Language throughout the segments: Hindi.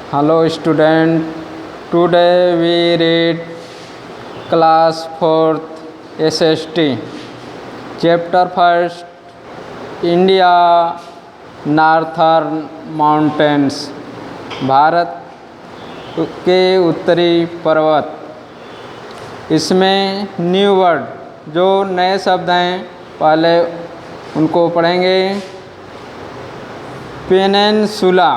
Hello student, today we read class 4th SST chapter 1st India Northern Mountains Bharat के उत्तरी पर्वत। इसमें न्यू वर्ड जो नए शब्द हैं पहले उनको पढ़ेंगे। पेनिनसुला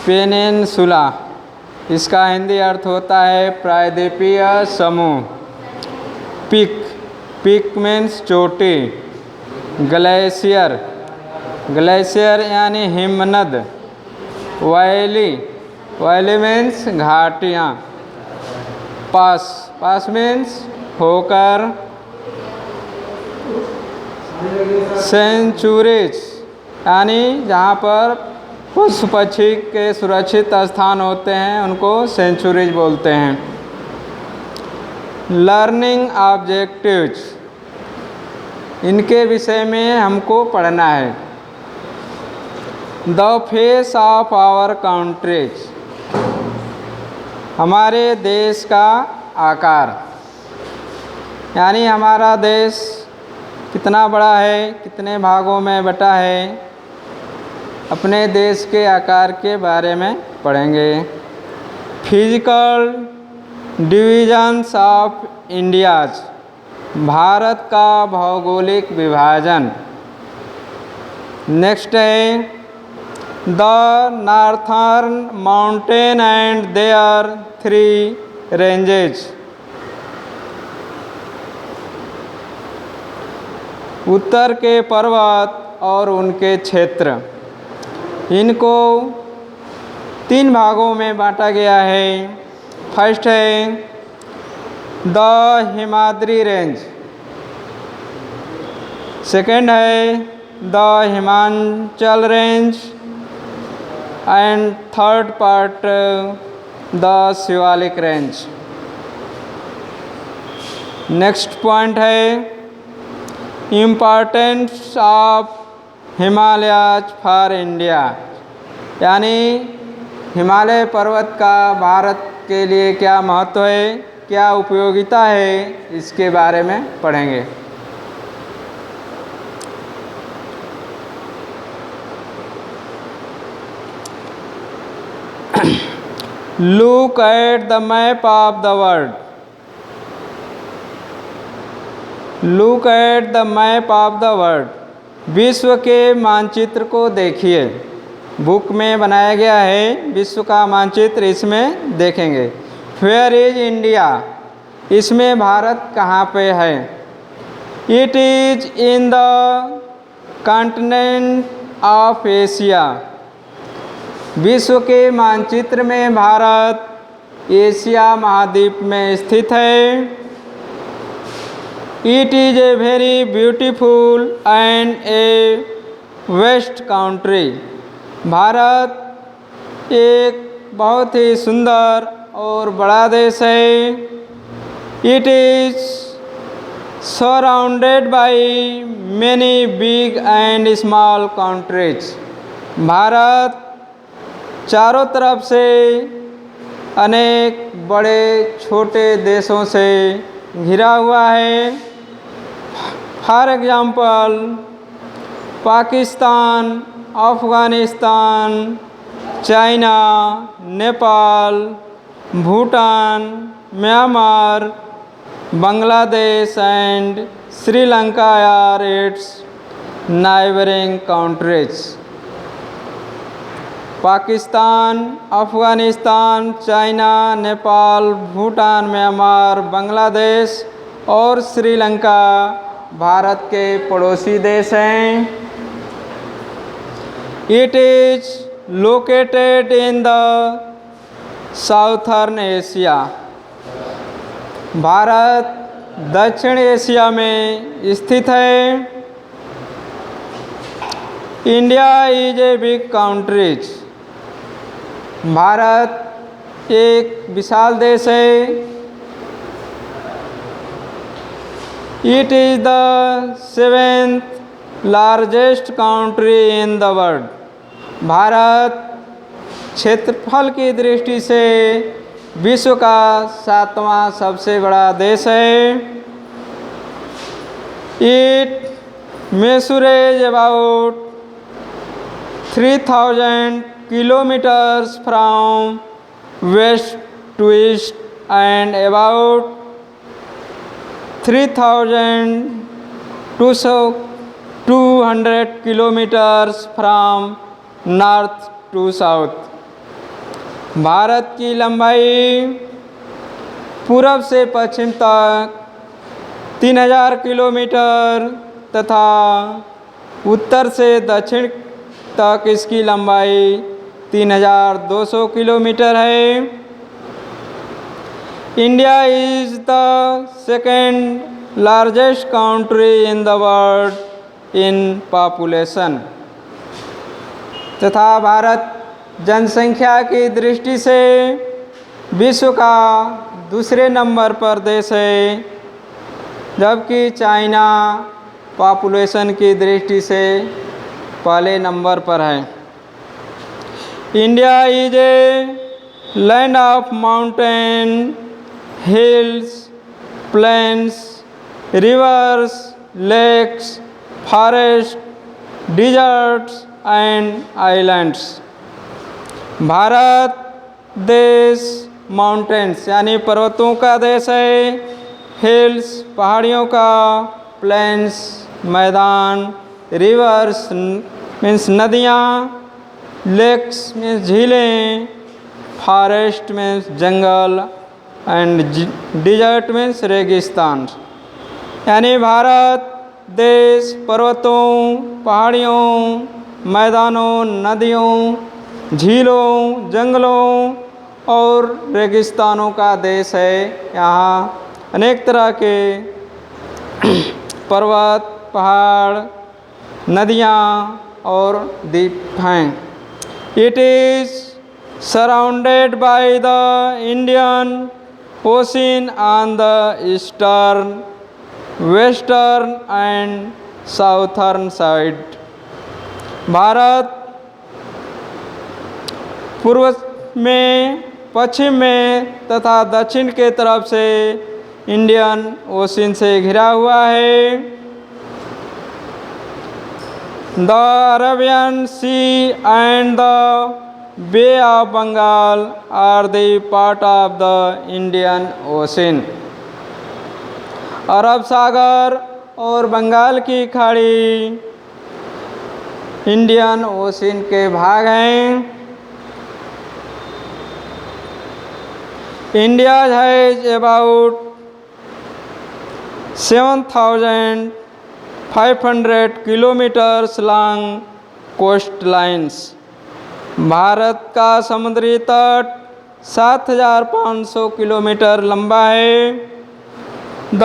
पेनिनसुला इसका हिंदी अर्थ होता है प्रायद्वीपीय समूह। पीक मीन्स चोटी। ग्लेशियर यानी हिमनद। वैली मीन्स घाटियाँ। पास मीन्स होकर। सेंचुरीज यानी जहाँ पर पशु पक्षी के सुरक्षित स्थान होते हैं उनको सेंचुरीज बोलते हैं। लर्निंग ऑब्जेक्टिव्स इनके विषय में हमको पढ़ना है। The face of our countries हमारे देश का आकार, यानी हमारा देश कितना बड़ा है, कितने भागों में बटा है, अपने देश के आकार के बारे में पढ़ेंगे। Physical divisions of India's Bharat का भौगोलिक विभाजन। नेक्स्ट है the northern mountain and there 3 ranges उत्तर के पर्वत और उनके क्षेत्र। इनको 3 भागों में बांटा गया है। फर्स्ट है द हिमाद्री रेंज, सेकंड है the Himachal range and third part the Shivalik range. Next point है importance of Himalayas for India, यानी हिमालय पर्वत का भारत के लिए क्या महत्व है, क्या उपयोगिता है, इसके बारे में पढ़ेंगे। Look at the map of the world. Look at the map of the world विश्व के मानचित्र को देखिए। बुक में बनाया गया है विश्व का मानचित्र, इसमें देखेंगे। वेयर इज इंडिया इसमें भारत कहाँ पे है। It is in the continent of Asia विश्व के मानचित्र में भारत एशिया महाद्वीप में स्थित है। It is a very beautiful and a vast country। Bharat एक बहुत ही सुंदर और बड़ा देश है। It is surrounded by many big and small countries। Bharat चारों तरफ से अनेक बड़े छोटे देशों से घिरा हुआ है। For example Pakistan, Afghanistan, China, Nepal, Bhutan, Myanmar, Bangladesh and Sri Lanka are its neighbouring countries. Pakistan, Afghanistan, China, Nepal, Bhutan, Myanmar, Bangladesh और श्रीलंका भारत के पड़ोसी देश हैं। It is located in the southern Asia. Bharat दक्षिण एशिया में स्थित है। India is a big countries. Bharat एक विशाल देश है। It is the seventh largest country in the world. Bharat क्षेत्रफल की दृष्टि से विश्व का 7वां सबसे बड़ा देश है। It measures about 3,000 kilometers from west to east and about 3,200 kilometers from north to south. Bharat की लंबाई पूरब से पश्चिम तक 3,000 किलोमीटर तथा उत्तर से दक्षिण तक इसकी लंबाई 3,200 किलोमीटर है। India is the second largest country in the world in population. तथा भारत जनसंख्या की दृष्टि से विश्व का दूसरे नंबर पर देश है, जबकि चाइना पॉपुलेशन की दृष्टि से पहले नंबर पर है। India is a land of mountain, hills, plains, rivers, lakes, forest, deserts and islands. Bharat देश माउंटेन्स यानी पर्वतों का देश है, हिल्स पहाड़ियों का, प्लेन्स मैदान, रिवर्स मीन्स नदियाँ, लेक्स मीन्स झीलें, फॉरेस्ट मीन्स जंगल एंड डिजर्ट मीन्स रेगिस्तान। यानी भारत देश पर्वतों, पहाड़ियों, मैदानों, नदियों, झीलों, जंगलों और रेगिस्तानों का देश है। यहाँ अनेक तरह के पर्वत, पहाड़, नदियाँ और द्वीप हैं। It is surrounded by the Indian ocean on the eastern, western and southern side. Bharat पूर्व में, पश्चिम में तथा दक्षिण के तरफ से इंडियन ओशन से घिरा हुआ है। The Arabian sea and the bay of Bengal are the part of the Indian ocean. Arab सागर और बंगाल की खाड़ी इंडियन ओशन के भाग हैं। India has about 7,500 kilometres long coast lines. Bharat का समुद्री तट 7,500 किलोमीटर लंबा है। The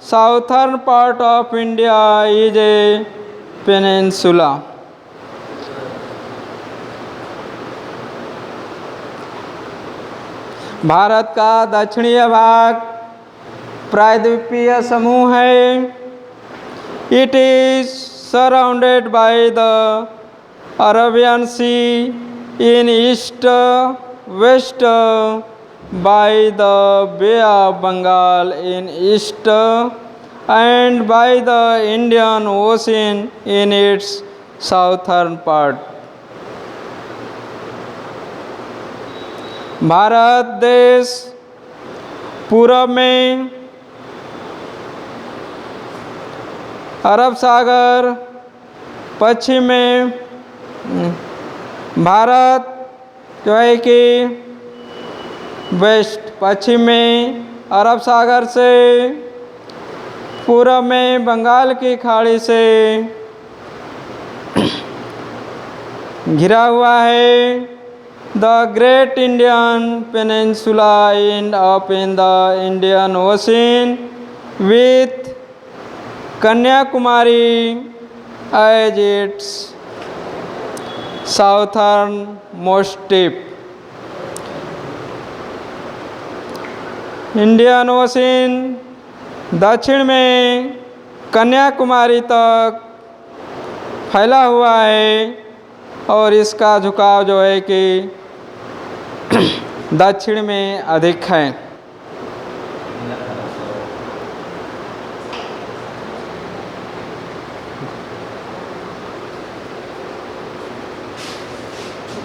southern part of India is a peninsula. Bharat का दक्षिणीय भाग प्रायद्वीपीय समूह है। It is surrounded by the Arabian sea in east, waste by the Bay of Bengal in east and by the Indian Ocean in its southern part. Bharat देश पूरब में अरब सागर, पश्चिम में भारत जो है कि वेस्ट, पश्चिम में अरब सागर से, पूरब में बंगाल की खाड़ी से घिरा हुआ है। The great Indian peninsula in up in the Indian Ocean with Kanyakumari as its southernmost tip. Indian Ocean दक्षिण में कन्याकुमारी तक फैला हुआ है और इसका झुकाव जो है कि दक्षिण में अधिक है।